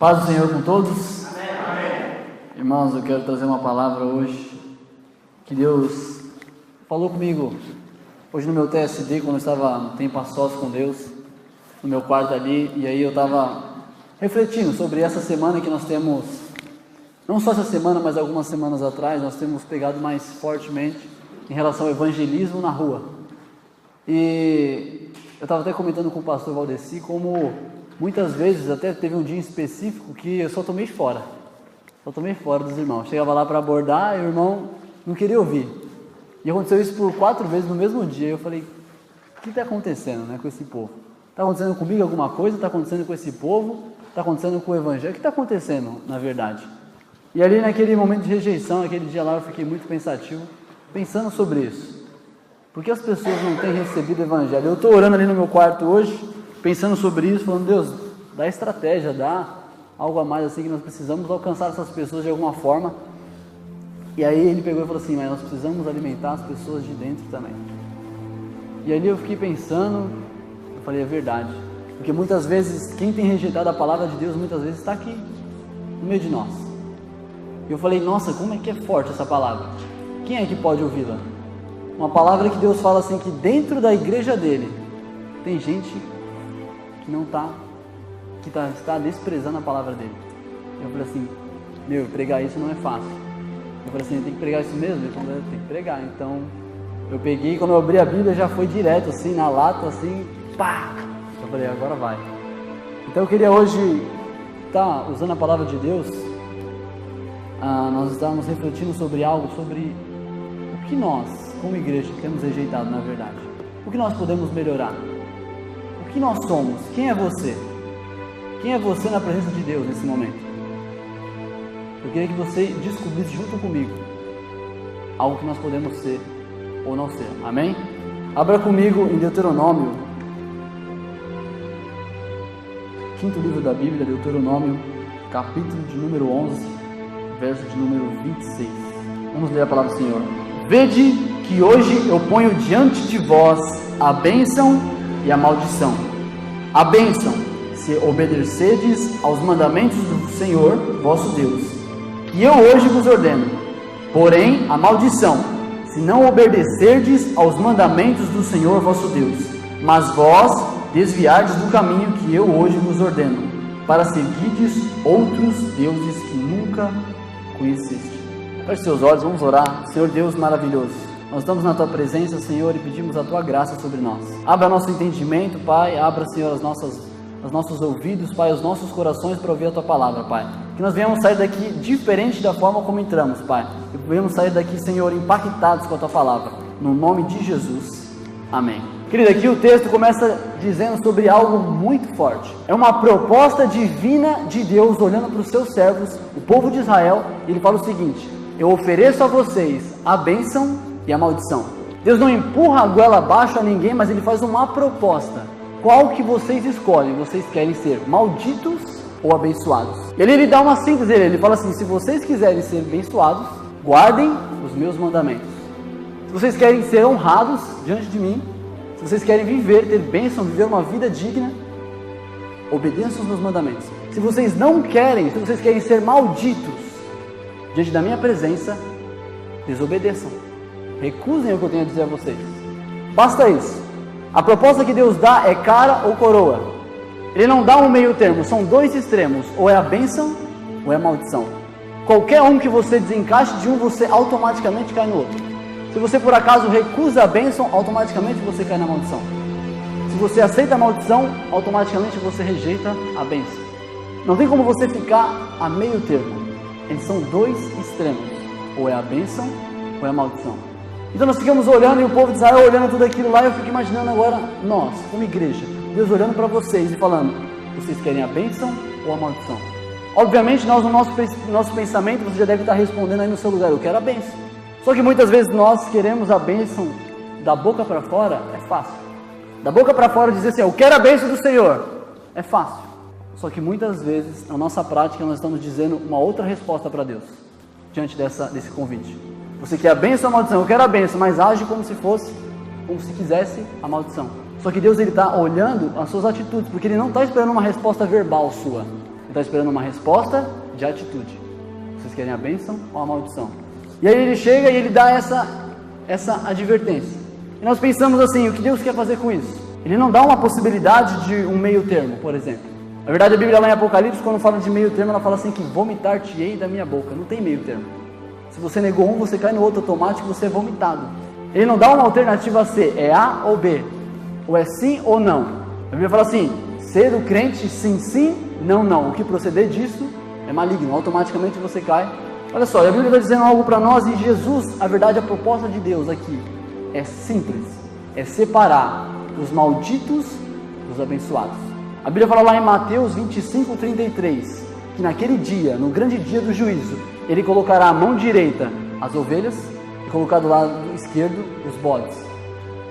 Paz do Senhor com todos. Amém. Irmãos, eu quero trazer uma palavra hoje que Deus falou comigo hoje no meu TSD, quando eu estava no tempo a sós com Deus, no meu quarto ali, e aí eu estava refletindo sobre essa semana que nós temos, não só essa semana, mas algumas semanas atrás, nós temos pegado mais fortemente em relação ao evangelismo na rua. E eu estava até comentando com o pastor Valdeci como muitas vezes, até teve um dia específico que eu só tomei fora dos irmãos. Chegava lá para abordar e o irmão não queria ouvir. E aconteceu isso por 4 vezes no mesmo dia. Eu falei, o que está acontecendo, com esse povo? Está acontecendo comigo alguma coisa? Está acontecendo com esse povo? Está acontecendo com o evangelho? O que está acontecendo, na verdade? E ali naquele momento de rejeição, aquele dia lá, eu fiquei muito pensativo, pensando sobre isso. Por que as pessoas não têm recebido o evangelho? Eu estou orando ali no meu quarto hoje, pensando sobre isso, falando, Deus, dá estratégia, dá algo a mais assim, que nós precisamos alcançar essas pessoas de alguma forma. E aí ele pegou e falou assim, mas nós precisamos alimentar as pessoas de dentro também. E ali eu fiquei pensando, eu falei, é verdade, porque muitas vezes, quem tem rejeitado a palavra de Deus, muitas vezes está aqui, no meio de nós. E eu falei, nossa, como é que é forte essa palavra? Quem é que pode ouvi-la? Uma palavra que Deus fala assim, que dentro da igreja dele, tem gente que não está, está desprezando a palavra dele. Eu falei assim, pregar isso não é fácil. Eu falei assim, tem que pregar isso mesmo? Ele falou, tem que pregar. Então, eu peguei, quando eu abri a Bíblia, já foi direto, assim, na lata, assim, pá! Eu falei, agora vai. Então, eu queria hoje, usando a palavra de Deus, nós estávamos refletindo sobre algo, sobre o que nós, como igreja, temos rejeitado, na verdade. O que nós podemos melhorar? O que nós somos? Quem é você? Quem é você na presença de Deus nesse momento? Eu queria que você descobrisse junto comigo algo que nós podemos ser ou não ser. Amém? Abra comigo em Deuteronômio, 5º livro da Bíblia, Deuteronômio, capítulo de número 11, verso de número 26. Vamos ler a palavra do Senhor. Vede que hoje eu ponho diante de vós a bênção e a maldição. A bênção, se obedecerdes aos mandamentos do Senhor, vosso Deus, que eu hoje vos ordeno. Porém, a maldição, se não obedecerdes aos mandamentos do Senhor, vosso Deus, mas vós desviardes do caminho que eu hoje vos ordeno, para seguirdes outros deuses que nunca conheceste. Feche seus olhos, vamos orar. Senhor Deus maravilhoso, nós estamos na Tua presença, Senhor, e pedimos a Tua graça sobre nós. Abra nosso entendimento, Pai. Abra, Senhor, os nossos ouvidos, Pai, os nossos corações para ouvir a Tua palavra, Pai. Que nós venhamos sair daqui diferente da forma como entramos, Pai. Que venhamos sair daqui, Senhor, impactados com a Tua palavra. No nome de Jesus. Amém. Querido, aqui o texto começa dizendo sobre algo muito forte. É uma proposta divina de Deus olhando para os seus servos, o povo de Israel, e Ele fala o seguinte: eu ofereço a vocês a bênção e a maldição. Deus não empurra a goela abaixo a ninguém, mas Ele faz uma proposta. Qual que vocês escolhem? Vocês querem ser malditos ou abençoados? E ali Ele dá uma síntese, Ele fala assim, se vocês quiserem ser abençoados, guardem os meus mandamentos. Se vocês querem ser honrados diante de mim, se vocês querem viver, ter bênção, viver uma vida digna, obedeçam os meus mandamentos. Se vocês não querem, se vocês querem ser malditos diante da minha presença, desobedeçam. Recusem o que eu tenho a dizer a vocês. Basta isso. A proposta que Deus dá é cara ou coroa. Ele não dá um meio termo, são 2 extremos. Ou é a bênção, ou é a maldição. Qualquer um que você desencaixe de um, você automaticamente cai no outro. Se você por acaso recusa a bênção, automaticamente você cai na maldição. Se você aceita a maldição, automaticamente você rejeita a bênção. Não tem como você ficar a meio termo. Eles são 2 extremos. Ou é a bênção, ou é a maldição. Então nós ficamos olhando, e o povo de Israel olhando tudo aquilo lá, e eu fico imaginando agora, nós, como igreja, Deus olhando para vocês e falando, vocês querem a bênção ou a maldição? Obviamente, nós no nosso pensamento, você já deve estar respondendo aí no seu lugar, eu quero a bênção. Só que muitas vezes nós queremos a bênção da boca para fora, é fácil. Da boca para fora dizer assim, eu quero a bênção do Senhor, é fácil. Só que muitas vezes, na nossa prática, nós estamos dizendo uma outra resposta para Deus, diante desse convite. Você quer a bênção ou a maldição? Eu quero a bênção, mas age como se quisesse a maldição. Só que Deus está olhando as suas atitudes, porque Ele não está esperando uma resposta verbal sua. está esperando uma resposta de atitude. Vocês querem a bênção ou a maldição? E aí ele chega e ele dá essa advertência. E nós pensamos assim, o que Deus quer fazer com isso? Ele não dá uma possibilidade de um meio termo, por exemplo. Na verdade, a Bíblia lá em Apocalipse, quando fala de meio termo, ela fala assim que vomitar-te-ei da minha boca. Não tem meio termo. Se você negou um, você cai no outro automático, você é vomitado. Ele não dá uma alternativa C, é A ou B, ou é sim ou não. A Bíblia fala assim, ser o crente, sim, sim, não, não. O que proceder disso é maligno, automaticamente você cai. Olha só, a Bíblia está dizendo algo para nós e Jesus, a verdade, a proposta de Deus aqui é simples, é separar os malditos dos abençoados. A Bíblia fala lá em Mateus 25:33, que naquele dia, no grande dia do juízo, ele colocará a mão direita as ovelhas e colocar do lado esquerdo os bodes.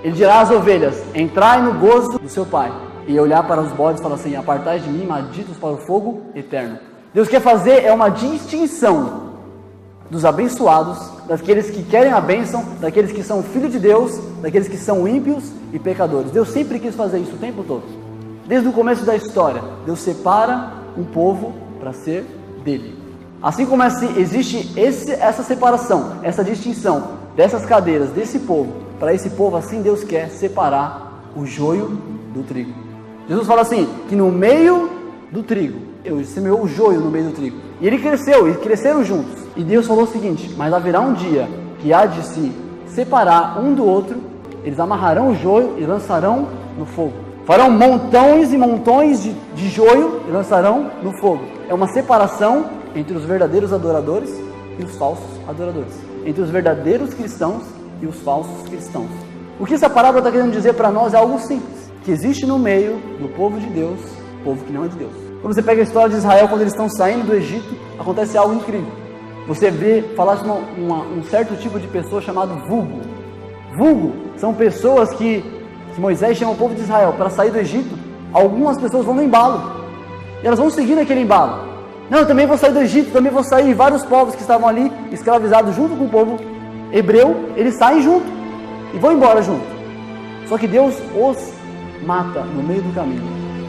Ele dirá às ovelhas, entrai no gozo do seu Pai, e olhar para os bodes e falar assim, apartai de mim, malditos, para o fogo eterno. Deus quer fazer uma distinção dos abençoados, daqueles que querem a bênção, daqueles que são filhos de Deus, daqueles que são ímpios e pecadores. Deus sempre quis fazer isso o tempo todo. Desde o começo da história, Deus separa um povo para ser dele. Assim como existe essa separação, essa distinção dessas cadeiras, desse povo, para esse povo, assim Deus quer separar o joio do trigo. Jesus fala assim, que no meio do trigo, Ele semeou o joio no meio do trigo, e ele cresceu, e cresceram juntos. E Deus falou o seguinte, mas haverá um dia que há de se separar um do outro, eles amarrarão o joio e lançarão no fogo. Farão montões e montões de joio e lançarão no fogo. É uma separação entre os verdadeiros adoradores e os falsos adoradores. Entre os verdadeiros cristãos e os falsos cristãos. O que essa parábola está querendo dizer para nós é algo simples. Que existe no meio do povo de Deus, povo que não é de Deus. Quando você pega a história de Israel, quando eles estão saindo do Egito, acontece algo incrível. Você vê falar de um certo tipo de pessoa chamado vulgo. Vulgo são pessoas que Moisés chama o povo de Israel para sair do Egito. Algumas pessoas vão no embalo. E elas vão seguir naquele embalo. Não, eu também vou sair do Egito, também vou sair. Vários povos que estavam ali, escravizados junto com o povo hebreu, eles saem junto e vão embora junto. Só que Deus os mata no meio do caminho,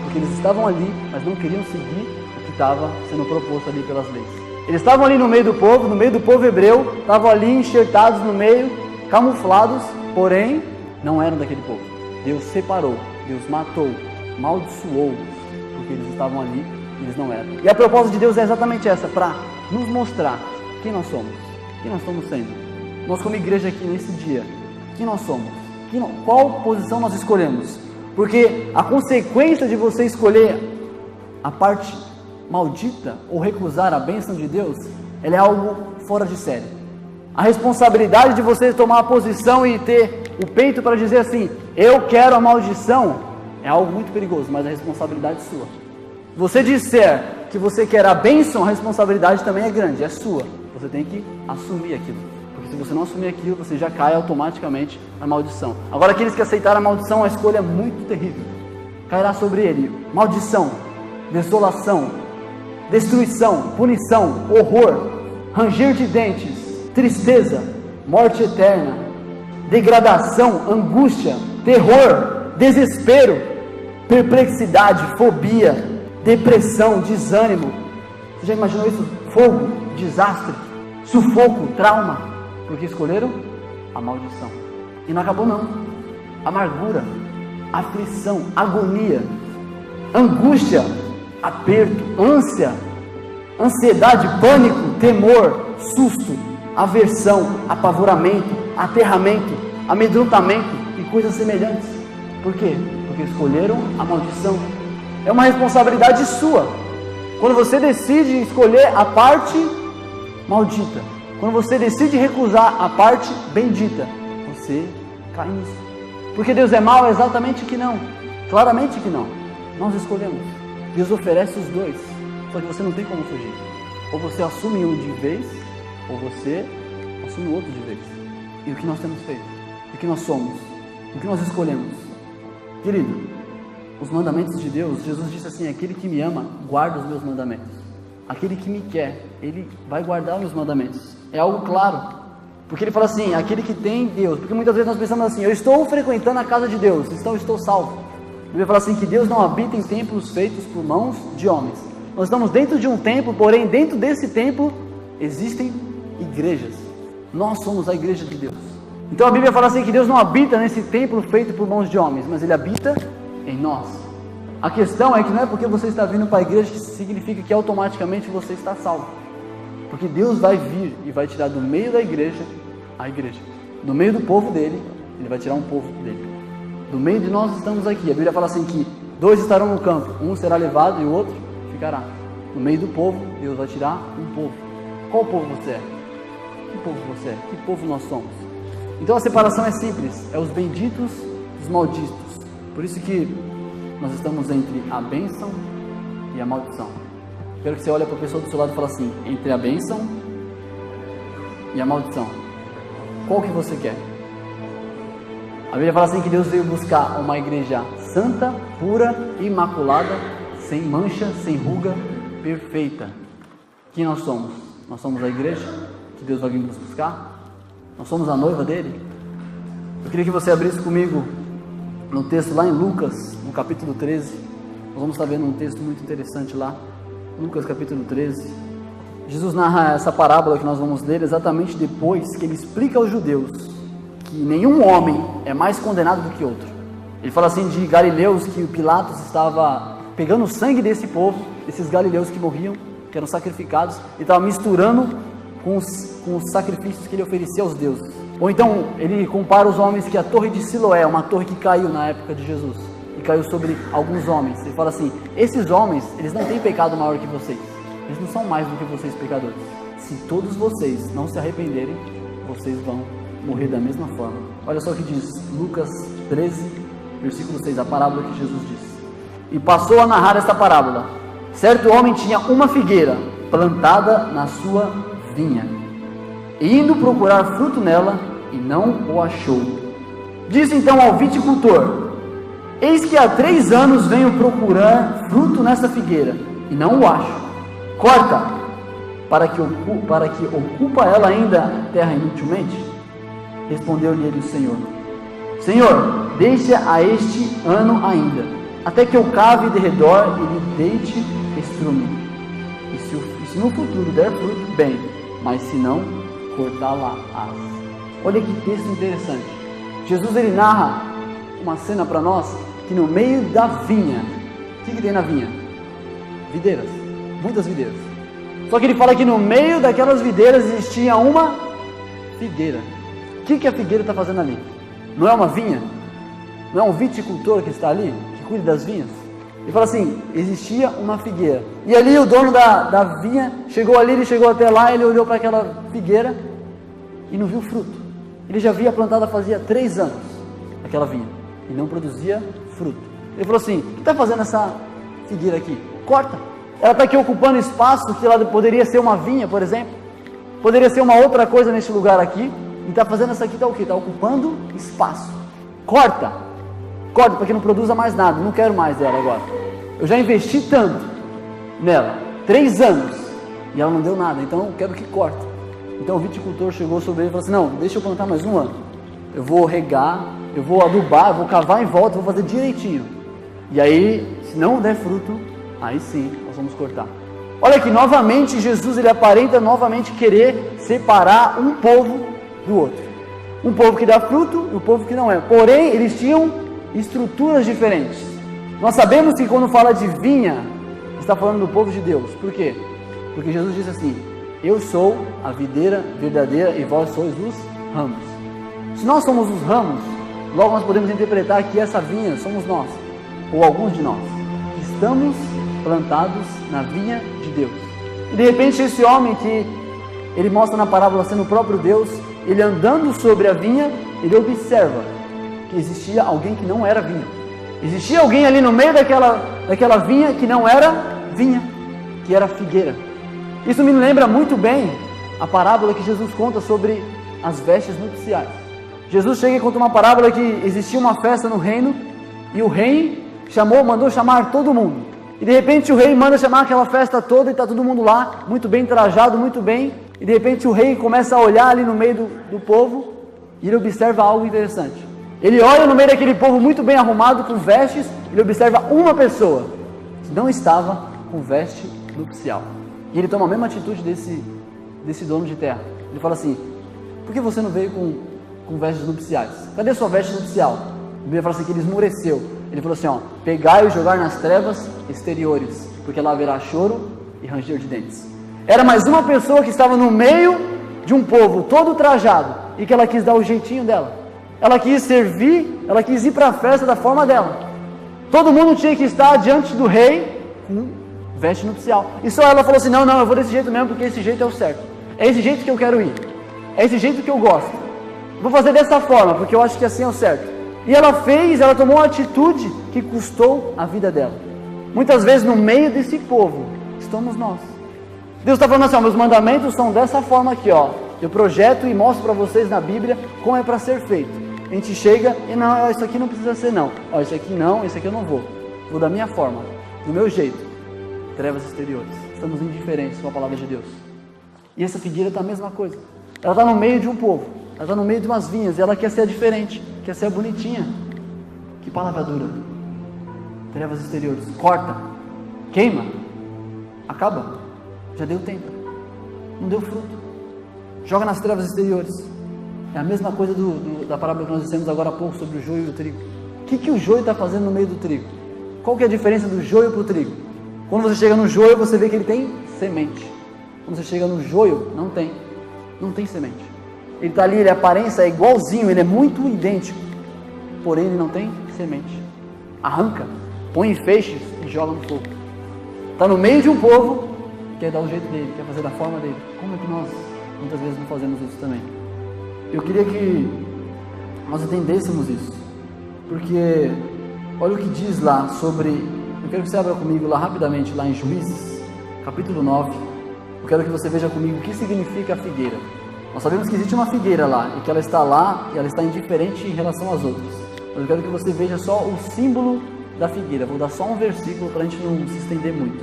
porque eles estavam ali, mas não queriam seguir o que estava sendo proposto ali pelas leis. Eles estavam ali no meio do povo hebreu, estavam ali enxertados no meio, camuflados, porém não eram daquele povo. Deus separou, Deus matou, amaldiçoou, porque eles estavam ali e eles não eram. E a proposta de Deus é exatamente essa, para nos mostrar quem nós somos, quem nós estamos sendo. Nós como igreja aqui nesse dia, quem nós somos, qual posição nós escolhemos. Porque a consequência de você escolher a parte maldita ou recusar a bênção de Deus, ela é algo fora de série. A responsabilidade de você tomar a posição e ter o peito para dizer assim, eu quero a maldição, é algo muito perigoso, mas a responsabilidade é sua. Se você disser que você quer a bênção, a responsabilidade também é grande, é sua. Você tem que assumir aquilo. Porque se você não assumir aquilo, você já cai automaticamente na maldição. Agora, aqueles que aceitaram a maldição, a escolha é muito terrível. Cairá sobre ele maldição, desolação, destruição, punição, horror, ranger de dentes, tristeza, morte eterna, degradação, angústia, terror, desespero, perplexidade, fobia, depressão, desânimo. Você já imaginou isso? Fogo, desastre, sufoco, trauma, porque escolheram a maldição. E não acabou não. Amargura, aflição, agonia, angústia, aperto, ânsia, ansiedade, pânico, temor, susto, aversão, apavoramento, aterramento, amedrontamento e coisas semelhantes. Por quê? Porque escolheram a maldição. É uma responsabilidade sua. Quando você decide escolher a parte maldita, quando você decide recusar a parte bendita, você cai nisso. Porque Deus é mau? Exatamente que não. Claramente que não. Nós escolhemos. Deus oferece os dois. Só que você não tem como fugir. Ou você assume um de vez, ou você assume o outro de vez. E o que nós temos feito? O que nós somos? O que nós escolhemos? Querido, os mandamentos de Deus, Jesus disse assim, aquele que me ama, guarda os meus mandamentos. Aquele que me quer, ele vai guardar os meus mandamentos. É algo claro. Porque ele fala assim, aquele que tem Deus. Porque muitas vezes nós pensamos assim, eu estou frequentando a casa de Deus, então eu estou salvo. Ele fala assim, que Deus não habita em templos feitos por mãos de homens. Nós estamos dentro de um templo, porém dentro desse templo existem igrejas. Nós somos a igreja de Deus. Então a Bíblia fala assim que Deus não habita nesse templo feito por mãos de homens, mas Ele habita em nós. A questão é que não é porque você está vindo para a igreja que significa que automaticamente você está salvo. Porque Deus vai vir e vai tirar do meio da igreja a igreja. Do meio do povo dele, Ele vai tirar um povo dele. Do meio de nós estamos aqui. A Bíblia fala assim que 2 estarão no campo, um será levado e o outro ficará. No meio do povo, Deus vai tirar um povo. Qual povo você é? Que povo você é? Que povo nós somos? Então a separação é simples, é os benditos e os malditos. Por isso que nós estamos entre a bênção e a maldição. Quero que você olhe para a pessoa do seu lado e fale assim, entre a bênção e a maldição, qual que você quer? A Bíblia fala assim que Deus veio buscar uma igreja santa, pura, imaculada, sem mancha, sem ruga, perfeita. Quem nós somos? Nós somos a igreja que Deus vai vir nos buscar? Nós somos a noiva dele? Eu queria que você abrisse comigo no texto lá em Lucas, no capítulo 13. Nós vamos estar vendo um texto muito interessante lá. Lucas capítulo 13. Jesus narra essa parábola que nós vamos ler exatamente depois que ele explica aos judeus que nenhum homem é mais condenado do que outro. Ele fala assim de galileus que Pilatos estava pegando o sangue desse povo, esses galileus que morriam, que eram sacrificados, e estava misturando com os sacrifícios que ele oferecia aos deuses. Ou então ele compara os homens que a torre de Siloé, uma torre que caiu na época de Jesus, e caiu sobre alguns homens. Ele fala assim, esses homens, eles não têm pecado maior que vocês, eles não são mais do que vocês pecadores. Se todos vocês não se arrependerem, vocês vão morrer da mesma forma. Olha só o que diz Lucas 13, versículo 6, a parábola que Jesus disse. E passou a narrar esta parábola. Certo homem tinha uma figueira plantada na sua vinha, e indo procurar fruto nela, e não o achou. Disse então ao viticultor, eis que há 3 anos venho procurar fruto nesta figueira, e não o acho. Corta, para que ocupa ela ainda a terra inutilmente? Respondeu-lhe ele o Senhor, Senhor, deixa a este ano ainda, até que eu cave de redor e lhe deite estrume. E se no futuro der fruto, bem, mas se não, cortá-la-ás. Olha que texto interessante. Jesus ele narra uma cena para nós, que no meio da vinha, o que tem na vinha? Videiras, muitas videiras. Só que ele fala que no meio daquelas videiras existia uma figueira. O que a figueira está fazendo ali? Não é uma vinha? Não é um viticultor que está ali, que cuida das vinhas? Ele fala assim, existia uma figueira. E ali o dono da vinha chegou ali, ele chegou até lá, ele olhou para aquela figueira e não viu fruto. Ele já havia plantado fazia 3 anos aquela vinha e não produzia fruto. Ele falou assim, o que está fazendo essa figueira aqui? Corta. Ela está aqui ocupando espaço que ela poderia ser uma vinha, por exemplo. Poderia ser uma outra coisa nesse lugar aqui. E está fazendo essa aqui, está o quê? Está ocupando espaço. Corta. Corta para que não produza mais nada. Não quero mais ela agora. Eu já investi tanto nela. 3 anos. E ela não deu nada. Então eu quero que corte. Então o viticultor chegou sobre ele e falou assim, não, deixa eu plantar mais 1 ano. Eu vou regar, eu vou adubar, eu vou cavar em volta, vou fazer direitinho. E aí, se não der fruto, aí sim, nós vamos cortar. Olha aqui, novamente Jesus ele aparenta novamente querer separar um povo do outro. Um povo que dá fruto e um povo que não é. Porém, eles tinham estruturas diferentes. Nós sabemos que quando fala de vinha, está falando do povo de Deus. Por quê? Porque Jesus disse assim, eu sou a videira verdadeira e vós sois os ramos. Se nós somos os ramos, logo nós podemos interpretar que essa vinha somos nós, ou alguns de nós, que estamos plantados na vinha de Deus. E de repente esse homem que ele mostra na parábola sendo o próprio Deus, ele andando sobre a vinha, ele observa que existia alguém que não era vinha. Existia alguém ali no meio daquela vinha que não era vinha, que era figueira. Isso me lembra muito bem a parábola que Jesus conta sobre as vestes nupciais. Jesus chega e conta uma parábola que existia uma festa no reino, e o rei mandou chamar todo mundo. E de repente o rei manda chamar aquela festa toda e está todo mundo lá, muito bem trajado, muito bem. E de repente o rei começa a olhar ali no meio do povo e ele observa algo interessante. Ele olha no meio daquele povo muito bem arrumado, com vestes, ele observa uma pessoa que não estava com veste nupcial. E ele toma a mesma atitude desse dono de terra. Ele fala assim: por que você não veio com vestes nupciais? Cadê a sua veste nupcial? A Bíblia fala assim que ele esmureceu. Ele falou assim: ó, pegai e jogar nas trevas exteriores, porque lá haverá choro e ranger de dentes. Era mais uma pessoa que estava no meio de um povo todo trajado e que ela quis dar o jeitinho dela. Ela quis servir, ela quis ir para a festa da forma dela. Todo mundo tinha que estar diante do rei com veste nupcial. E só ela falou assim: não, eu vou desse jeito mesmo, porque esse jeito é o certo. É esse jeito que eu quero ir. É esse jeito que eu gosto. Vou fazer dessa forma, porque eu acho que assim é o certo. E ela tomou uma atitude que custou a vida dela. Muitas vezes no meio desse povo estamos nós. Deus está falando assim: ó, meus mandamentos são dessa forma aqui, ó. Eu projeto e mostro para vocês na Bíblia como é para ser feito. A gente chega e não, isso aqui não precisa ser não. Ó, isso aqui não, isso aqui eu não vou. Vou da minha forma, do meu jeito. Trevas exteriores. Estamos indiferentes com a palavra de Deus. E essa figueira está a mesma coisa. Ela está no meio de um povo. Ela está no meio de umas vinhas. E ela quer ser diferente. Quer ser bonitinha. Que palavra dura. Trevas exteriores. Corta. Queima. Acaba. Já deu tempo. Não deu fruto. Joga nas trevas exteriores. É a mesma coisa da parábola que nós dissemos agora há pouco sobre o joio e o trigo. O que o joio está fazendo no meio do trigo? Qual que é a diferença do joio para o trigo? Quando você chega no joio, você vê que ele tem semente. Quando você chega no joio, não tem semente. Ele está ali, a aparência é igualzinho, ele é muito idêntico, porém ele não tem semente. Arranca, põe em feixes e joga no fogo. Está no meio de um povo, quer dar o jeito dele, quer fazer da forma dele. Como é que nós muitas vezes não fazemos isso também? Eu queria que nós entendêssemos isso, porque olha o que diz lá sobre, eu quero que você abra comigo lá rapidamente, lá em Juízes, capítulo 9, eu quero que você veja comigo o que significa a figueira. Nós sabemos que existe uma figueira lá, e que ela está lá, e ela está indiferente em relação às outras, mas eu quero que você veja só o símbolo da figueira. Vou dar só um versículo para a gente não se estender muito.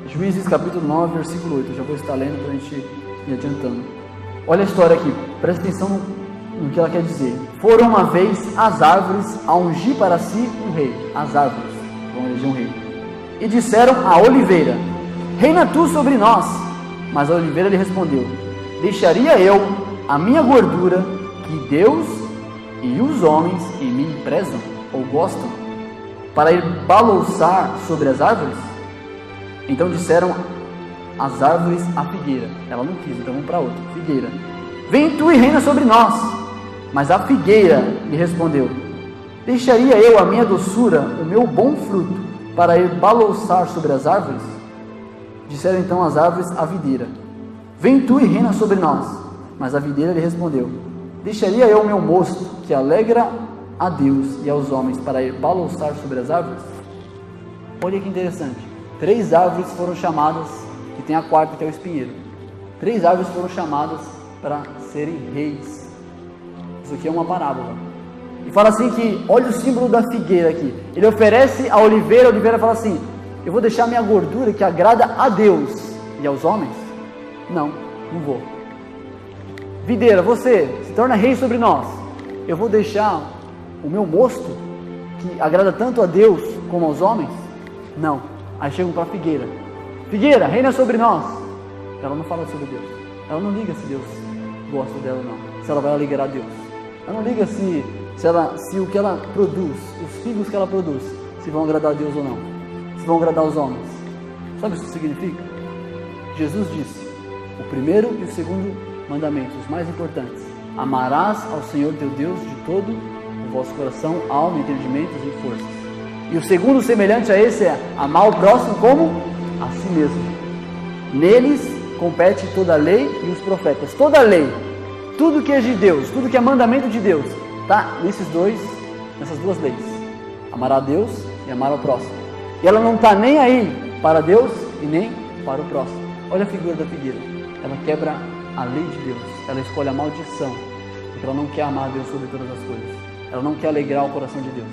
Juízes capítulo 9, versículo 8, eu já vou estar lendo para a gente ir adiantando. Olha a história aqui, presta atenção no que ela quer dizer. Foram uma vez as árvores a ungir para si um rei. As árvores vão eleger um rei. E disseram à oliveira: reina tu sobre nós. Mas a oliveira lhe respondeu: deixaria eu a minha gordura que Deus e os homens em mim prezam ou gostam, para ir balouçar sobre as árvores? Então disseram as árvores à figueira. Ela não quis, então vamos para outra. Figueira: vem tu e reina sobre nós. Mas a figueira lhe respondeu: deixaria eu a minha doçura, o meu bom fruto, para ir balouçar sobre as árvores? Disseram então as árvores à videira: vem tu e reina sobre nós. Mas a videira lhe respondeu: deixaria eu o meu mosto, que alegra a Deus e aos homens, para ir balouçar sobre as árvores? Olha que interessante. 3 árvores foram chamadas, e tem a quarta que é o espinheiro. 3 árvores foram chamadas para serem reis. Isso aqui é uma parábola. E fala assim que, olha o símbolo da figueira aqui. Ele oferece a oliveira fala assim: eu vou deixar minha gordura que agrada a Deus e aos homens? Não vou. Videira, você se torna rei sobre nós. Eu vou deixar o meu mosto que agrada tanto a Deus como aos homens? Não. Aí chegam para a figueira: figueira, reina sobre nós. Ela não fala sobre Deus. Ela não liga se Deus gosta dela ou não, se ela vai alegrar a Deus. Ela não liga se o que ela produz, os figos que ela produz, se vão agradar a Deus ou não, se vão agradar aos homens. Sabe o que isso significa? Jesus disse: o primeiro e o segundo mandamentos, os mais importantes: amarás ao Senhor teu Deus de todo o vosso coração, alma, entendimentos e forças. E o segundo semelhante a esse é amar o próximo como a si mesmo. Neles compete toda a lei e os profetas. Toda a lei, tudo que é de Deus, tudo que é mandamento de Deus, está nessas 2 leis: amar a Deus e amar ao próximo. E ela não está nem aí para Deus e nem para o próximo. Olha a figura da figueira. Ela quebra a lei de Deus. Ela escolhe a maldição, porque ela não quer amar a Deus sobre todas as coisas. Ela não quer alegrar o coração de Deus.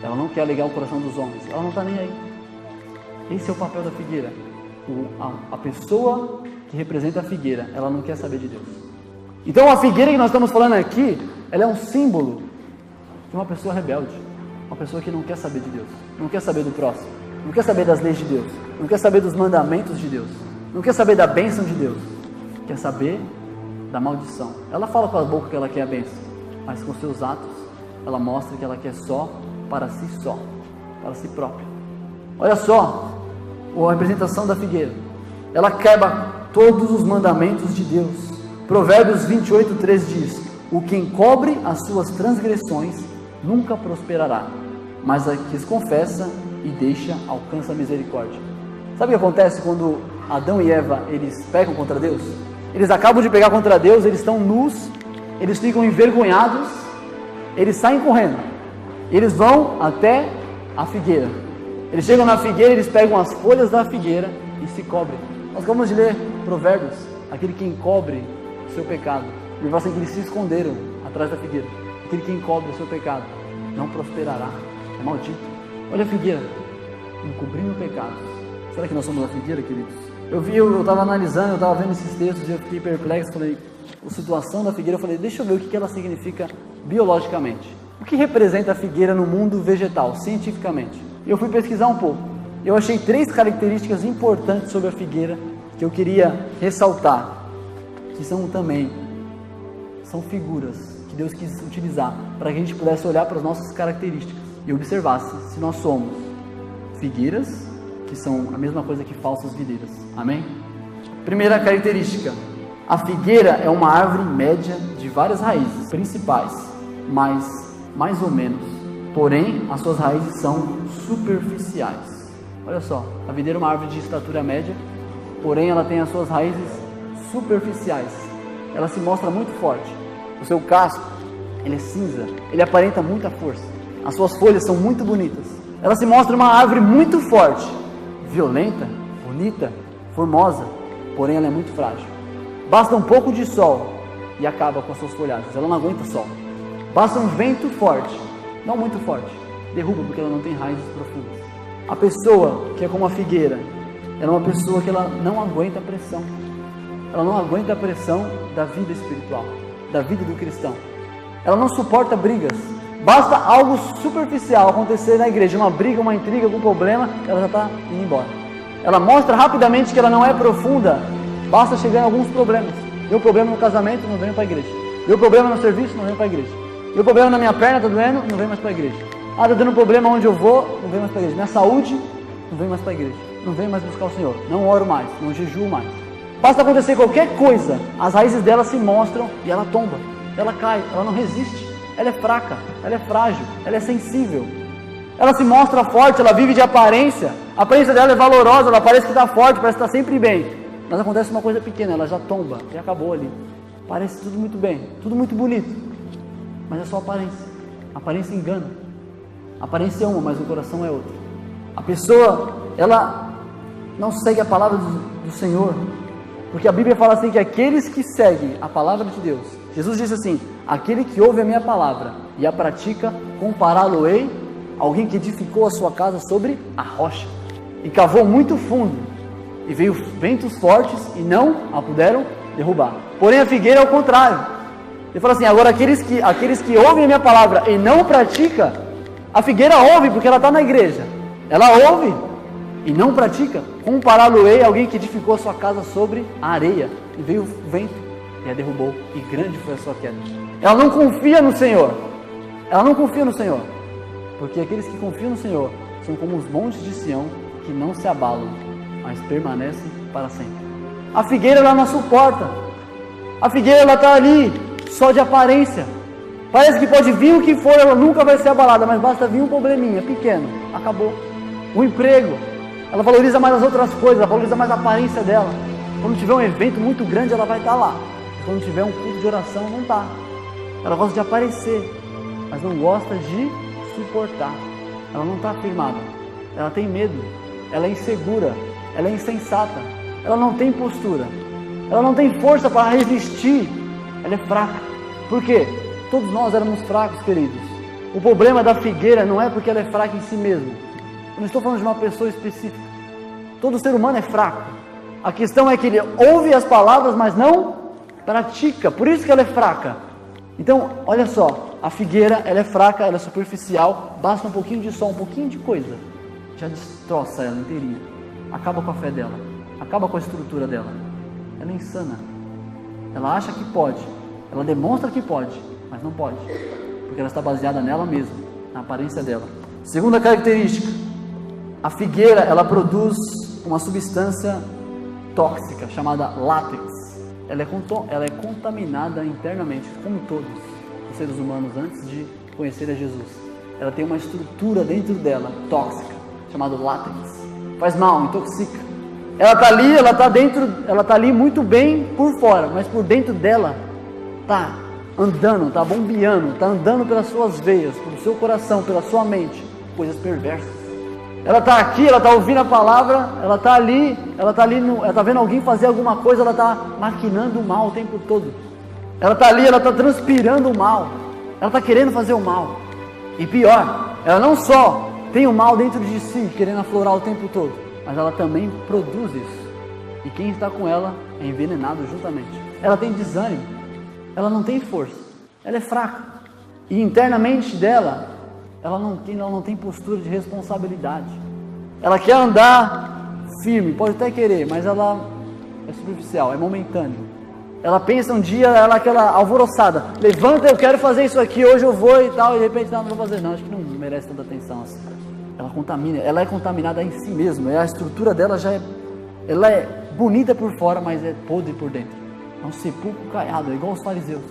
Ela não quer alegrar o coração dos homens. Ela não está nem aí. Esse é o papel da figueira. A pessoa que representa a figueira, ela não quer saber de Deus. Então a figueira que nós estamos falando aqui, ela é um símbolo de uma pessoa rebelde, uma pessoa que não quer saber de Deus, não quer saber do próximo, não quer saber das leis de Deus. não quer saber dos mandamentos de Deus, não quer saber da bênção de Deus, quer saber da maldição. Ela fala com a boca que ela quer a bênção, mas com seus atos, ela mostra que ela quer só, para si própria. Olha só, a representação da figueira. Ela quebra todos os mandamentos de Deus. Provérbios 28:3 diz: o que encobre as suas transgressões nunca prosperará, mas a que as confessa e deixa alcança a misericórdia. Sabe o que acontece quando Adão e Eva, eles pecam contra Deus? Eles acabam de pecar contra Deus, eles estão nus, eles ficam envergonhados, eles saem correndo, eles vão até a figueira. Eles chegam na figueira, eles pegam as folhas da figueira e se cobrem. Nós acabamos de ler Provérbios, aquele que encobre o seu pecado. Ele fala assim que eles se esconderam atrás da figueira. Aquele que encobre o seu pecado não prosperará, é maldito. Olha a figueira, encobrindo pecados. Será que nós somos a figueira, queridos? Eu estava analisando, eu estava vendo esses textos e eu fiquei perplexo. Falei, a situação da figueira, eu falei, deixa eu ver o que ela significa biologicamente. O que representa a figueira no mundo vegetal, cientificamente? Eu fui pesquisar um pouco. Eu achei 3 características importantes sobre a figueira que eu queria ressaltar, que são figuras que Deus quis utilizar para que a gente pudesse olhar para as nossas características e observasse se nós somos figueiras, que são a mesma coisa que falsas videiras. Amém? Primeira característica: a figueira é uma árvore média de várias raízes principais, mas mais ou menos, porém as suas raízes são superficiais. Olha só, a videira é uma árvore de estatura média, porém ela tem as suas raízes superficiais. Ela se mostra muito forte. O seu casco, ele é cinza, ele aparenta muita força. As suas folhas são muito bonitas. Ela se mostra uma árvore muito forte, violenta, bonita, formosa, porém ela é muito frágil. Basta um pouco de sol e acaba com as suas folhagens. Ela não aguenta sol. Basta um vento forte, não muito forte, derruba porque ela não tem raízes profundas. A pessoa que é como a figueira, ela é uma pessoa que ela não aguenta a pressão. Ela não aguenta a pressão da vida espiritual, da vida do cristão. Ela não suporta brigas. Basta algo superficial acontecer na igreja, uma briga, uma intriga, algum problema, ela já está indo embora. Ela mostra rapidamente que ela não é profunda. Basta chegar em alguns problemas. Deu problema no casamento, não venho para a igreja. Deu problema no serviço, não venho para a igreja. Deu problema na minha perna, está doendo, não venho mais para a igreja. Ah, está dando problema onde eu vou, não venho mais para a igreja. Minha saúde, não venho mais para a igreja. Não venho mais buscar o Senhor. Não oro mais, não jejuo mais. Basta acontecer qualquer coisa, as raízes dela se mostram e ela tomba. Ela cai, ela não resiste. Ela é fraca, ela é frágil, ela é sensível. Ela se mostra forte, ela vive de aparência. A aparência dela é valorosa, ela parece que está forte, parece que está sempre bem. Mas acontece uma coisa pequena, ela já tomba e acabou ali. Parece tudo muito bem, tudo muito bonito, mas é só aparência. A aparência engana. A aparência é uma, mas o coração é outra. A pessoa, ela não segue a palavra do Senhor, porque a Bíblia fala assim que aqueles que seguem a palavra de Deus, Jesus disse assim: aquele que ouve a minha palavra e a pratica, compará-lo-ei a alguém que edificou a sua casa sobre a rocha e cavou muito fundo, e veio ventos fortes e não a puderam derrubar. Porém a figueira é o contrário. Ele fala assim: agora aqueles que ouvem a minha palavra e não pratica, a figueira ouve porque ela está na igreja, ela ouve e não pratica, compará-lo-ei a alguém que edificou a sua casa sobre a areia, e veio o vento e a derrubou, e grande foi a sua queda. Ela não confia no Senhor. Ela não confia no Senhor, porque aqueles que confiam no Senhor são como os montes de Sião, que não se abalam, mas permanecem para sempre. A figueira, ela não suporta. A figueira, ela está ali só de aparência. Parece que pode vir o que for, ela nunca vai ser abalada, mas basta vir um probleminha pequeno, acabou. O emprego, ela valoriza mais as outras coisas, ela valoriza mais a aparência dela. Quando tiver um evento muito grande, ela vai estar lá. Quando tiver um culto de oração, não está. Ela gosta de aparecer, mas não gosta de suportar. Ela não está firmada. Ela tem medo. Ela é insegura. Ela é insensata. Ela não tem postura. Ela não tem força para resistir. Ela é fraca. Por quê? Todos nós éramos fracos, queridos. O problema da figueira não é porque ela é fraca em si mesma. Eu não estou falando de uma pessoa específica. Todo ser humano é fraco. A questão é que ele ouve as palavras, mas não pratica. Por isso que ela é fraca. Então, olha só. A figueira, ela é fraca, ela é superficial. Basta um pouquinho de sol, um pouquinho de coisa, já destroça ela inteirinha. acaba com a fé dela, acaba com a estrutura dela. Ela é insana. Ela acha que pode, ela demonstra que pode, mas não pode, porque ela está baseada nela mesma, na aparência dela. Segunda característica, a figueira, ela produz uma substância tóxica chamada látex. Ela é contaminada internamente, como todos os seres humanos antes de conhecer a Jesus. Ela tem uma estrutura dentro dela tóxica, chamada látex. Faz mal, intoxica. Ela está ali, ela está ali muito bem por fora, mas por dentro dela está andando, está bombeando, está andando pelas suas veias, pelo seu coração, pela sua mente, coisas perversas. Ela está aqui, ela está ouvindo a palavra, ela está ali, ela está vendo alguém fazer alguma coisa, ela está maquinando o mal o tempo todo. Ela está ali, ela está transpirando o mal, ela está querendo fazer o mal. E pior, ela não só tem o mal dentro de si, querendo aflorar o tempo todo, mas ela também produz isso. E quem está com ela é envenenado juntamente. Ela tem desânimo, ela não tem força, ela é fraca. E internamente dela, ela não tem postura de responsabilidade. Ela quer andar firme, pode até querer, mas ela é superficial, é momentâneo. Ela pensa um dia, ela aquela alvoroçada, levanta, eu quero fazer isso aqui, hoje eu vou e tal, e de repente não vou fazer, não, acho que não merece tanta atenção assim. Ela é contaminada em si mesma, a estrutura dela ela é bonita por fora, mas é podre por dentro. É um sepulcro caiado, é igual os fariseus.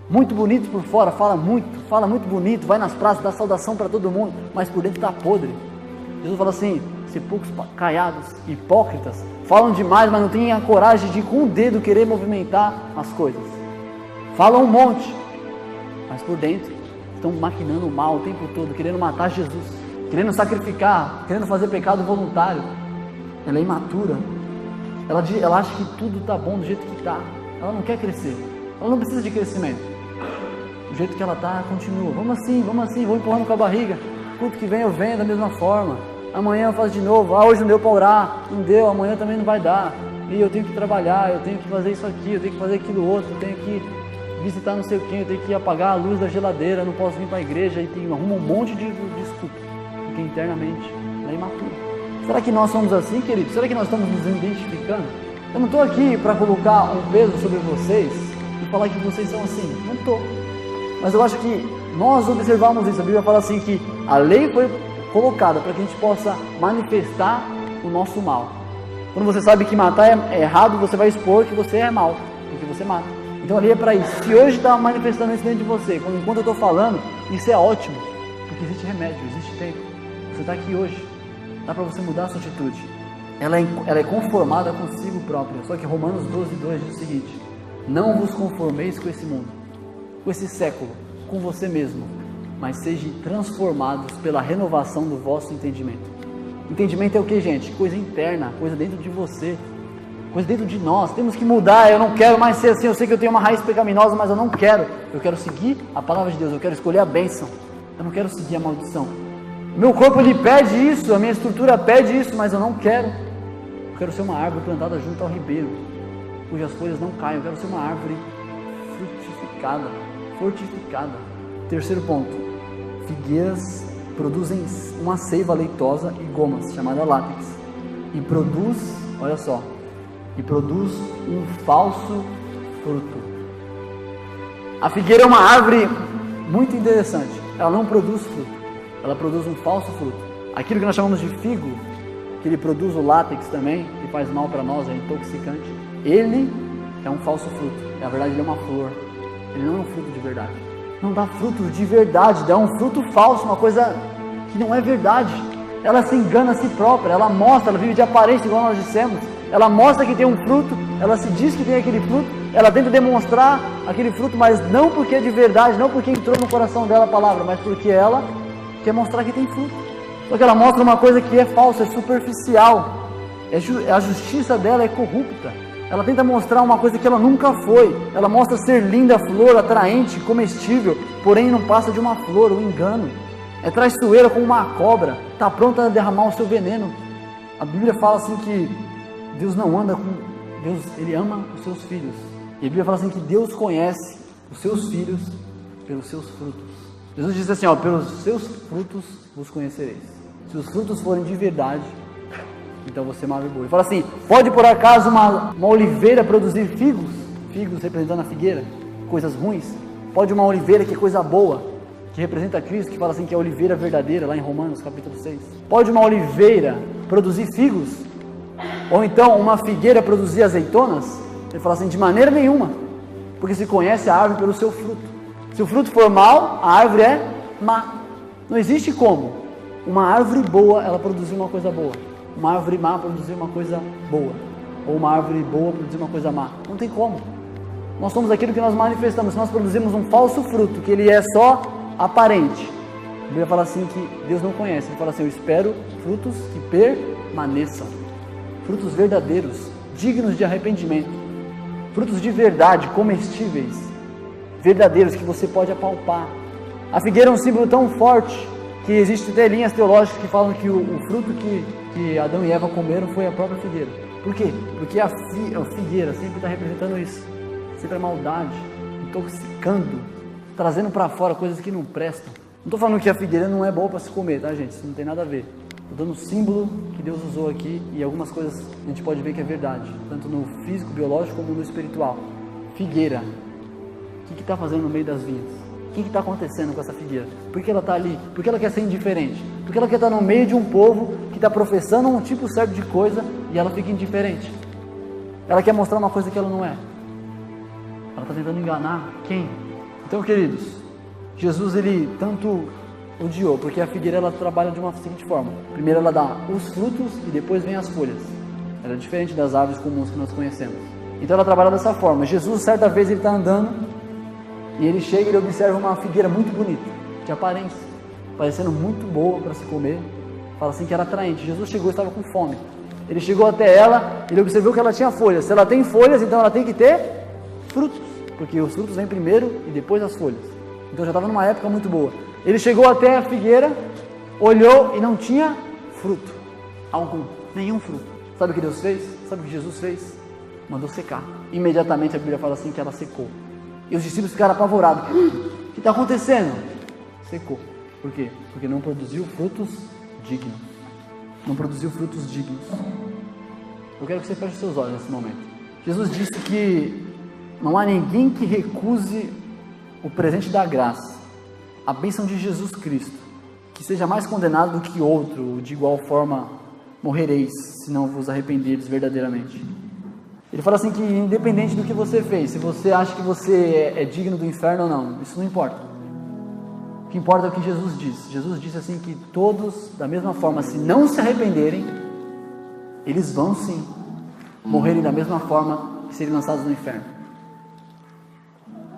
Muito bonito por fora, fala muito bonito, vai nas praças, dá saudação para todo mundo, mas por dentro está podre. Jesus fala assim, sepulcros caiados, hipócritas, falam demais, mas não têm a coragem de com o dedo querer movimentar as coisas. Falam um monte, mas por dentro estão maquinando o mal o tempo todo, querendo matar Jesus, querendo sacrificar, querendo fazer pecado voluntário. Ela é imatura, ela acha que tudo está bom do jeito que está, ela não quer crescer, ela não precisa de crescimento. Do jeito que ela está, continua, vamos assim, vou empurrando com a barriga, culto que vem eu venho da mesma forma, amanhã eu faço de novo, hoje não deu para orar, não deu, amanhã também não vai dar, e eu tenho que trabalhar, eu tenho que fazer isso aqui, eu tenho que fazer aquilo outro, eu tenho que visitar não sei o que, eu tenho que apagar a luz da geladeira, não posso vir para a igreja, e arruma um monte de desculpa, porque internamente ela é imatura. Será que nós somos assim, queridos? Será que nós estamos nos identificando? Eu não estou aqui para colocar um peso sobre vocês e falar que vocês são assim, não estou. Mas eu acho que nós observamos isso. A Bíblia fala assim que a lei foi colocada para que a gente possa manifestar o nosso mal. Quando você sabe que matar é errado, você vai expor que você é mal, porque você mata. Então a lei é para isso. Se hoje está manifestando isso dentro de você, enquanto eu estou falando, isso é ótimo, porque existe remédio, existe tempo. Você está aqui hoje, dá para você mudar a sua atitude. Ela é conformada consigo própria. Só que Romanos 12:2 diz o seguinte: não vos conformeis com esse mundo, com esse século, com você mesmo, mas sejam transformados pela renovação do vosso entendimento. Entendimento é o que, gente? Coisa interna, coisa dentro de você, coisa dentro de nós. Temos que mudar. Eu não quero mais ser assim. Eu sei que eu tenho uma raiz pecaminosa, mas eu não quero. Eu quero seguir a palavra de Deus. Eu quero escolher a bênção. Eu não quero seguir a maldição. Meu corpo ele pede isso, a minha estrutura pede isso, mas eu não quero. Eu quero ser uma árvore plantada junto ao ribeiro, cujas folhas não caem. Eu quero ser uma árvore fortificada. Terceiro ponto: figueiras produzem uma seiva leitosa e gomas, chamada látex, e produz, olha só, um falso fruto. A figueira é uma árvore muito interessante. Ela não produz fruto, ela produz um falso fruto. Aquilo que nós chamamos de figo, que ele produz o látex também, que faz mal para nós, é intoxicante. Ele é um falso fruto. Na verdade, ele é uma flor. Ele não é um fruto de verdade. Não dá fruto de verdade, dá um fruto falso, uma coisa que não é verdade. Ela se engana a si própria, ela mostra, ela vive de aparência, igual nós dissemos. Ela mostra que tem um fruto, ela se diz que tem aquele fruto, ela tenta demonstrar aquele fruto, mas não porque é de verdade, não porque entrou no coração dela a palavra, mas porque ela quer mostrar que tem fruto. Só que ela mostra uma coisa que é falsa, é superficial. A justiça dela é corrupta. Ela tenta mostrar uma coisa que ela nunca foi. Ela mostra ser linda, flor, atraente, comestível, porém não passa de uma flor, um engano. É traiçoeira como uma cobra, está pronta a derramar o seu veneno. A Bíblia fala assim que Deus não anda com... Deus, Ele ama os seus filhos. E a Bíblia fala assim que Deus conhece os seus filhos pelos seus frutos. Jesus diz assim, pelos seus frutos vos conhecereis. Se os frutos forem de verdade, então você é uma árvore boa. Ele fala assim, pode por acaso uma oliveira produzir figos? Figos representando a figueira, coisas ruins. Pode uma oliveira que é coisa boa, que representa Cristo, que fala assim que é a oliveira verdadeira, lá em Romanos capítulo 6. Pode uma oliveira produzir figos? Ou então uma figueira produzir azeitonas? Ele fala assim, de maneira nenhuma, porque se conhece a árvore pelo seu fruto. Se o fruto for mau, a árvore é má. Não existe como uma árvore boa, ela produzir uma coisa boa, uma árvore má produzir uma coisa boa, ou uma árvore boa produzir uma coisa má. Não tem como. Nós somos aquilo que nós manifestamos. Se nós produzimos um falso fruto, que ele é só aparente, a Bíblia fala assim que Deus não conhece. Ele fala assim, eu espero frutos que permaneçam, frutos verdadeiros, dignos de arrependimento, frutos de verdade, comestíveis, verdadeiros, que você pode apalpar. A figueira é um símbolo tão forte que existem até linhas teológicas que falam que o fruto que Adão e Eva comeram foi a própria figueira. Por quê? Porque a figueira sempre está representando isso, sempre a maldade, intoxicando, trazendo para fora coisas que não prestam. Não estou falando que a figueira não é boa para se comer, tá, gente? Isso não tem nada a ver. Estou dando o símbolo que Deus usou aqui, e algumas coisas a gente pode ver que é verdade, tanto no físico, biológico, como no espiritual. Figueira, o que está fazendo no meio das vinhas? O que está acontecendo com essa figueira? Por que ela está ali? Por que ela quer ser indiferente? Por que ela quer estar no meio de um povo que está professando um tipo certo de coisa e ela fica indiferente? Ela quer mostrar uma coisa que ela não é. Ela está tentando enganar quem? Então, queridos, Jesus ele tanto odiou, porque a figueira ela trabalha de uma seguinte forma. Primeiro ela dá os frutos e depois vem as folhas. Ela é diferente das árvores comuns que nós conhecemos. Então ela trabalha dessa forma. Jesus, certa vez, ele está andando e ele chega e ele observa uma figueira muito bonita, de aparência, parecendo muito boa para se comer. Fala assim que era atraente. Jesus chegou e estava com fome. Ele chegou até ela, ele observou que ela tinha folhas. Se ela tem folhas, então ela tem que ter frutos, porque os frutos vêm primeiro e depois as folhas. Então já estava numa época muito boa. Ele chegou até a figueira, olhou e não tinha fruto algum, nenhum fruto. Sabe o que Deus fez? Sabe o que Jesus fez? Mandou secar. Imediatamente a Bíblia fala assim que ela secou. E os discípulos ficaram apavorados. O que está acontecendo? Secou. Por quê? Porque não produziu frutos dignos. Não produziu frutos dignos. Eu quero que você feche seus olhos nesse momento. Jesus disse que não há ninguém que recuse o presente da graça, a bênção de Jesus Cristo, que seja mais condenado do que outro. De igual forma morrereis, se não vos arrependeres verdadeiramente. Ele fala assim que independente do que você fez, se você acha que você é digno do inferno ou não, isso não importa. O que importa é o que Jesus disse. Jesus disse assim que todos, da mesma forma, se não se arrependerem, eles vão sim morrerem da mesma forma e serem lançados no inferno.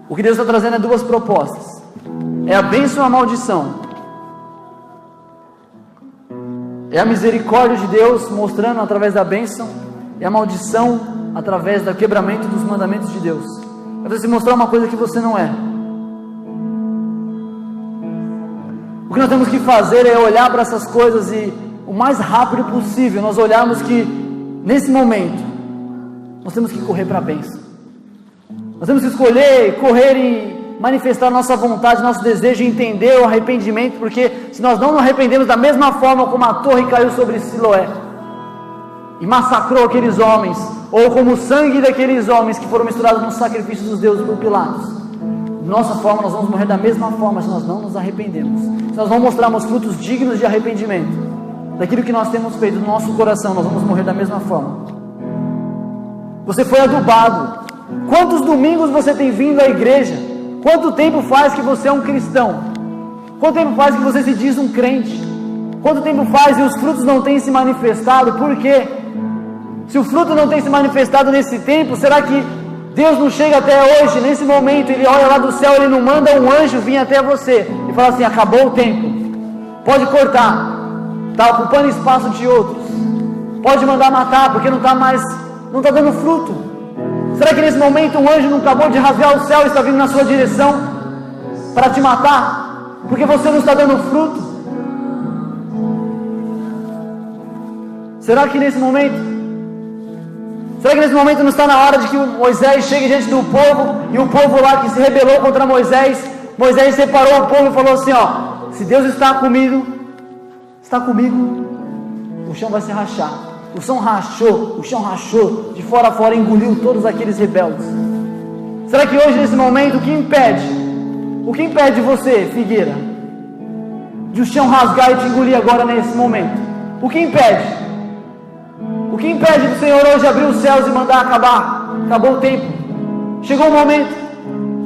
O que Deus está trazendo é duas propostas. É a bênção e a maldição. É a misericórdia de Deus mostrando através da bênção, e a maldição através do quebramento dos mandamentos de Deus. É você mostrar uma coisa que você não é. O que nós temos que fazer é olhar para essas coisas e o mais rápido possível nós olharmos que nesse momento nós temos que correr para a bênção. Nós temos que escolher, correr e manifestar nossa vontade, nosso desejo e entender o arrependimento, porque se nós não nos arrependemos da mesma forma como a torre caiu sobre Siloé e massacrou aqueles homens, ou como o sangue daqueles homens que foram misturados nos sacrifícios dos deuses por Pilatos, de nossa forma nós vamos morrer da mesma forma se nós não nos arrependemos. Se nós não mostrarmos frutos dignos de arrependimento daquilo que nós temos feito no nosso coração, nós vamos morrer da mesma forma. Você foi adubado. Quantos domingos você tem vindo à igreja? Quanto tempo faz que você é um cristão? Quanto tempo faz que você se diz um crente? Quanto tempo faz e os frutos não têm se manifestado? Por quê? Se o fruto não tem se manifestado nesse tempo, será que Deus não chega até hoje, nesse momento, Ele olha lá do céu, Ele não manda um anjo vir até você e fala assim, acabou o tempo, pode cortar, está ocupando espaço de outros, pode mandar matar, porque não está dando fruto. Será que nesse momento um anjo não acabou de rasgar o céu e está vindo na sua direção para te matar, porque você não está dando fruto? Será que nesse momento não está na hora de que Moisés chegue diante do povo, e o povo lá que se rebelou contra Moisés separou o povo e falou assim, ó, se Deus está comigo, o chão vai se rachar, o chão rachou, de fora a fora engoliu todos aqueles rebeldes. Será que hoje, nesse momento, o que impede você, figueira, de o chão rasgar e te engolir agora nesse momento? O que impede? O que impede do Senhor hoje abrir os céus e mandar acabar? Acabou o tempo, chegou o momento,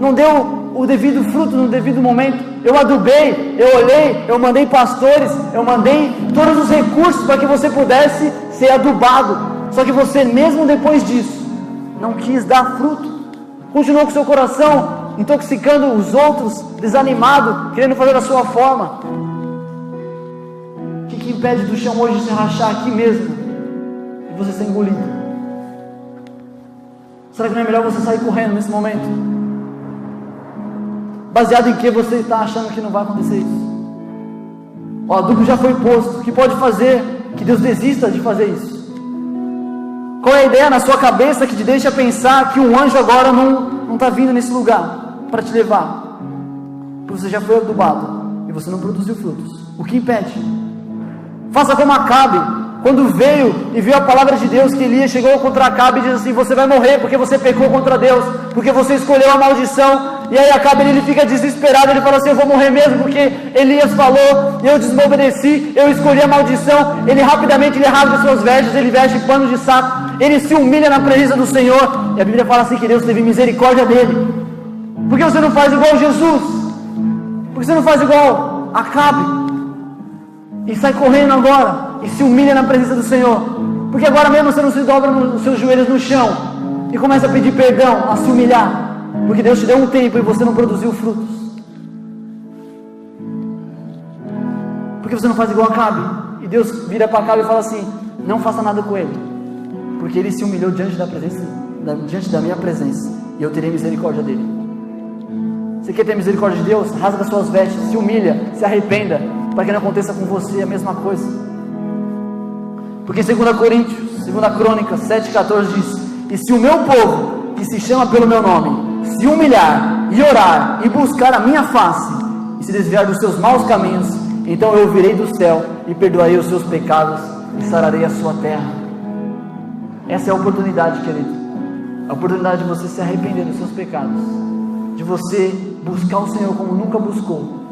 não deu o devido fruto no devido momento. Eu adubei, eu olhei, eu mandei pastores, eu mandei todos os recursos para que você pudesse ser adubado. Só que você, mesmo depois disso, não quis dar fruto, continuou com seu coração intoxicando os outros, desanimado, querendo fazer da sua forma. O que impede do chão hoje se rachar aqui mesmo e você ser engolido? Será que não é melhor você sair correndo nesse momento? Baseado em que você está achando que não vai acontecer isso? O adubo já foi posto. O que pode fazer que Deus desista de fazer isso? Qual é a ideia na sua cabeça que te deixa pensar que um anjo agora não está vindo nesse lugar para te levar? Porque você já foi adubado e você não produziu frutos. O que impede? Faça como Acabe, quando veio e viu a palavra de Deus, que Elias chegou contra Acabe e disse assim: você vai morrer porque você pecou contra Deus, porque você escolheu a maldição. E aí Acabe, ele fica desesperado, ele fala assim: eu vou morrer mesmo, porque Elias falou, eu desobedeci, eu escolhi a maldição. Ele rapidamente rasga suas vestes, ele veste pano de saco, ele se humilha na presença do Senhor, e a Bíblia fala assim que Deus teve misericórdia dele. Por que você não faz igual Jesus? Por que você não faz igual Acabe e sai correndo agora e se humilha na presença do Senhor? Porque agora mesmo você não se dobra nos seus joelhos no chão e começa a pedir perdão, a se humilhar, porque Deus te deu um tempo e você não produziu frutos? Porque você não faz igual Acabe? E Deus vira para Acabe e fala assim: não faça nada com ele, porque ele se humilhou diante da minha presença, e eu terei misericórdia dele. Você quer ter misericórdia de Deus? Rasga suas vestes, se humilha, se arrependa, para que não aconteça com você a mesma coisa. Porque em 2 Crônicas 7,14 diz: e se o meu povo, que se chama pelo meu nome, se humilhar e orar e buscar a minha face e se desviar dos seus maus caminhos, então eu ouvirei do céu e perdoarei os seus pecados e sararei a sua terra. Essa é a oportunidade, querido, a oportunidade de você se arrepender dos seus pecados, de você buscar o Senhor como nunca buscou,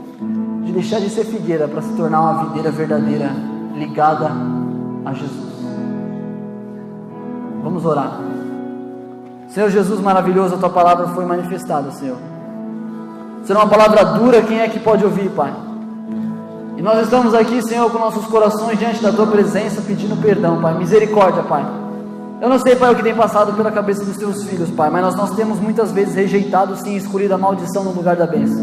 de deixar de ser figueira para se tornar uma videira verdadeira, ligada a Jesus. Vamos orar. Senhor Jesus maravilhoso, a Tua palavra foi manifestada, Senhor. Será uma palavra dura, quem é que pode ouvir, Pai? E nós estamos aqui, Senhor, com nossos corações diante da Tua presença, pedindo perdão, Pai, misericórdia, Pai. Eu não sei, Pai, o que tem passado pela cabeça dos Teus filhos, Pai, mas nós temos muitas vezes rejeitado, sim, escolhido a maldição no lugar da bênção.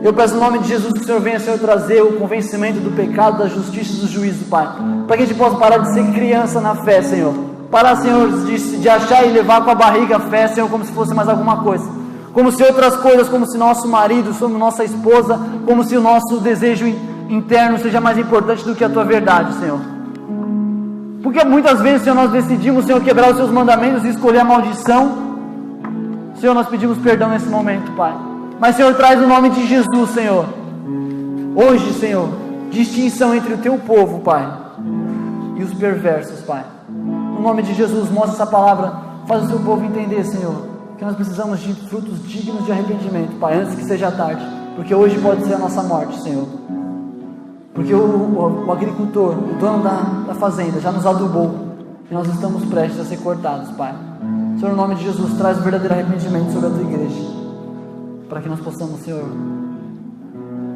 Eu peço no nome de Jesus que o Senhor venha, Senhor, trazer o convencimento do pecado, da justiça e do juízo, Pai, para que a gente possa parar de ser criança na fé, Senhor. Parar, Senhor, de achar e levar com a barriga a fé, Senhor, como se fosse mais alguma coisa, como se outras coisas, como se nosso marido, como nossa esposa, como se o nosso desejo interno seja mais importante do que a Tua verdade, Senhor. Porque muitas vezes, Senhor, nós decidimos, Senhor, quebrar os Seus mandamentos e escolher a maldição. Senhor, nós pedimos perdão nesse momento, Pai, mas, Senhor, traz o nome de Jesus, Senhor, hoje, Senhor, distinção entre o Teu povo, Pai, e os perversos, Pai. No nome de Jesus, mostra essa palavra, faz o Teu povo entender, Senhor, que nós precisamos de frutos dignos de arrependimento, Pai, antes que seja tarde, porque hoje pode ser a nossa morte, Senhor. Porque o agricultor, o dono da fazenda, já nos adubou, e nós estamos prestes a ser cortados, Pai. Senhor, no nome de Jesus, traz o verdadeiro arrependimento sobre a Tua igreja, para que nós possamos, Senhor,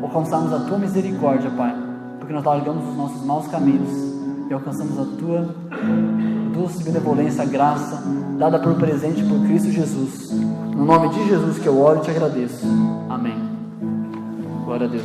alcançarmos a Tua misericórdia, Pai, porque nós largamos os nossos maus caminhos e alcançamos a Tua doce benevolência, graça, dada por presente por Cristo Jesus. No nome de Jesus que eu oro e te agradeço. Amém. Glória a Deus.